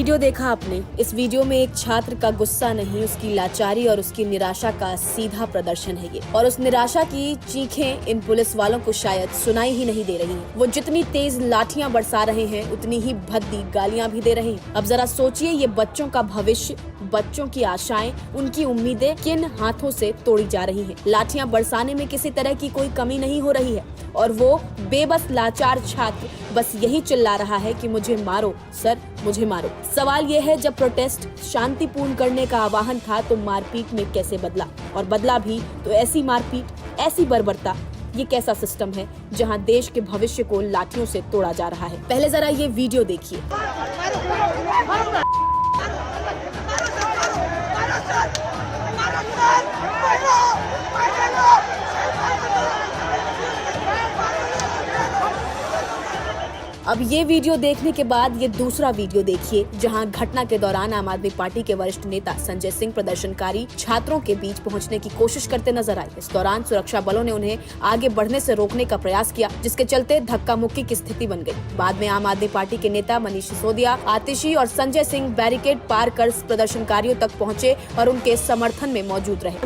Video देखा आपने। इस वीडियो में एक छात्र का गुस्सा नहीं, उसकी लाचारी और उसकी निराशा का सीधा प्रदर्शन है ये। और उस निराशा की चीखें इन पुलिस वालों को शायद सुनाई ही नहीं दे रही हैं। वो जितनी तेज लाठियां बरसा रहे हैं, उतनी ही भद्दी गालियां भी दे रहे हैं। अब जरा सोचिए, ये बच्चों का भविष्य, बच्चों की आशाएं, उनकी उम्मीदें किन हाथों से तोड़ी जा रही हैं। लाठियां बरसाने में किसी तरह की कोई कमी नहीं हो रही है और वो बेबस लाचार छात्र बस यही चिल्ला रहा है कि मुझे मारो सर, मुझे मारो। सवाल ये है, जब प्रोटेस्ट शांतिपूर्ण करने का आह्वान था तो मारपीट में कैसे बदला, और बदला भी तो ऐसी मारपीट, ऐसी बर्बरता। ये कैसा सिस्टम है जहां देश के भविष्य को लाठियों से तोड़ा जा रहा है। पहले जरा ये वीडियो देखिए। अब ये वीडियो देखने के बाद ये दूसरा वीडियो देखिए, जहां घटना के दौरान आम आदमी पार्टी के वरिष्ठ नेता संजय सिंह प्रदर्शनकारी छात्रों के बीच पहुंचने की कोशिश करते नजर आए। इस दौरान सुरक्षा बलों ने उन्हें आगे बढ़ने से रोकने का प्रयास किया, जिसके चलते धक्का मुक्की की स्थिति बन गई। बाद में आम आदमी पार्टी के नेता मनीष सिसोदिया, आतिशी और संजय सिंह बैरिकेड पार कर प्रदर्शनकारियों तक पहुँचे और उनके समर्थन में मौजूद रहे।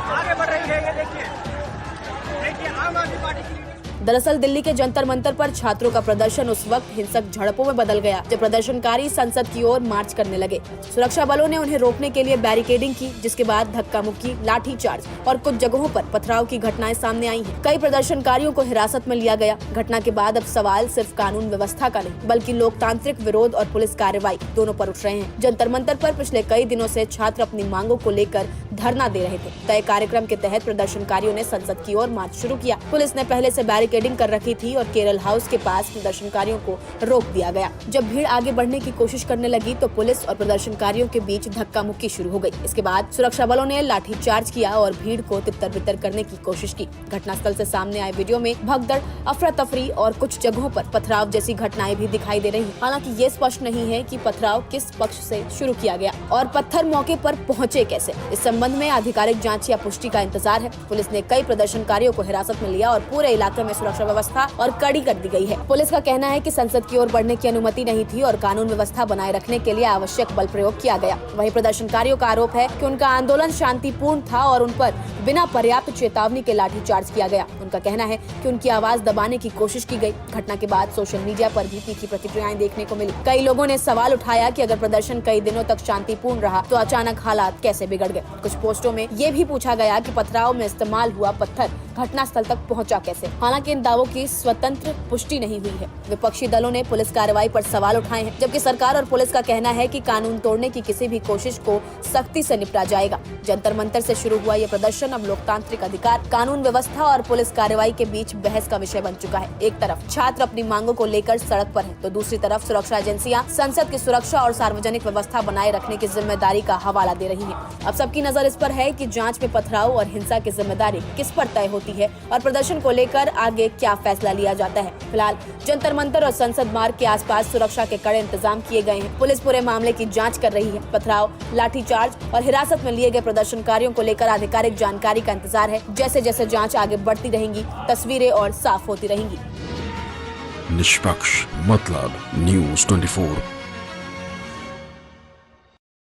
आगे बढ़ रही है, ये देखिए आम आदमी पार्टी की। दरअसल दिल्ली के जंतर मंतर पर छात्रों का प्रदर्शन उस वक्त हिंसक झड़पों में बदल गया जब प्रदर्शनकारी संसद की ओर मार्च करने लगे। सुरक्षा बलों ने उन्हें रोकने के लिए बैरिकेडिंग की, जिसके बाद धक्का मुक्की, लाठी चार्ज और कुछ जगहों पर पथराव की घटनाएं सामने आई हैं। कई प्रदर्शनकारियों को हिरासत में लिया गया। घटना के बाद अब सवाल सिर्फ कानून व्यवस्था का नहीं, बल्कि लोकतांत्रिक विरोध और पुलिस कार्रवाई दोनों पर उठ रहे हैं। जंतर मंतर पर पिछले कई दिनों से छात्र अपनी मांगों को लेकर धरना दे रहे थे। तय कार्यक्रम के तहत प्रदर्शनकारियों ने संसद की ओर मार्च शुरू किया। पुलिस ने पहले से बैरिकेडिंग कर रखी थी और केरल हाउस के पास प्रदर्शनकारियों को रोक दिया गया। जब भीड़ आगे बढ़ने की कोशिश करने लगी तो पुलिस और प्रदर्शनकारियों के बीच धक्का मुक्की शुरू हो गई। इसके बाद सुरक्षा बलों ने लाठी चार्ज किया और भीड़ को तितर बितर करने की कोशिश की। घटनास्थल से सामने आए वीडियो में भगदड़, अफरा तफरी और कुछ जगहों पर पथराव जैसी घटनाएं भी दिखाई दे रही हैं। हालांकि ये स्पष्ट नहीं है कि पथराव किस पक्ष से शुरू किया गया और पत्थर मौके पर पहुंचे कैसे। इस संबंध में आधिकारिक जांच या पुष्टि का इंतजार है। पुलिस ने कई प्रदर्शनकारियों को हिरासत में लिया और पूरे इलाके में सुरक्षा व्यवस्था और कड़ी कर दी गई है। पुलिस का कहना है कि संसद की ओर बढ़ने की अनुमति नहीं थी और कानून व्यवस्था बनाए रखने के लिए आवश्यक बल प्रयोग किया गया। वहीं प्रदर्शनकारियों का आरोप है कि उनका आंदोलन शांतिपूर्ण था और उन पर बिना पर्याप्त चेतावनी के लाठीचार्ज किया गया। उनका कहना है कि उनकी आवाज दबाने की कोशिश की गई। घटना के बाद सोशल मीडिया पर भी तीखी प्रतिक्रियाएं देखने को मिली। कई लोगों ने सवाल उठाया कि अगर प्रदर्शन कई दिनों तक शांतिपूर्ण रहा तो अचानक हालात कैसे बिगड़ गए। कुछ पोस्टों में ये भी पूछा गया कि पथराव में इस्तेमाल हुआ पत्थर घटनास्थल तक पहुंचा कैसे। हालांकि इन दावों की स्वतंत्र पुष्टि नहीं हुई है। विपक्षी दलों ने पुलिस कार्रवाई पर सवाल उठाए हैं, जबकि सरकार और पुलिस का कहना है कि कानून तोड़ने की किसी भी कोशिश को सख्ती से निपटा जाएगा। जंतर मंतर से शुरू हुआ ये प्रदर्शन अब लोकतांत्रिक अधिकार, कानून व्यवस्था और पुलिस कार्रवाई के बीच बहस का विषय बन चुका है। एक तरफ छात्र अपनी मांगों को लेकर सड़क पर हैं, तो दूसरी तरफ सुरक्षा एजेंसियां संसद की सुरक्षा और सार्वजनिक व्यवस्था बनाए रखने की जिम्मेदारी का हवाला दे रही हैं। अब सबकी नजर इस पर है कि जांच में पथराव और हिंसा की जिम्मेदारी किस पर तय होती है और प्रदर्शन को लेकर आगे क्या फैसला लिया जाता है। फिलहाल जंतर मंतर और संसद मार्ग के आसपास सुरक्षा के कड़े इंतजाम किए गए हैं। पुलिस पूरे मामले की जांच कर रही है। पथराव, लाठीचार्ज और हिरासत में लिए गए प्रदर्शनकारियों को लेकर आधिकारिक जानकारी का इंतजार है। जैसे जैसे जांच आगे बढ़ती रहेंगी, तस्वीरें और साफ होती रहेंगी। निष्पक्ष मतलब News 24।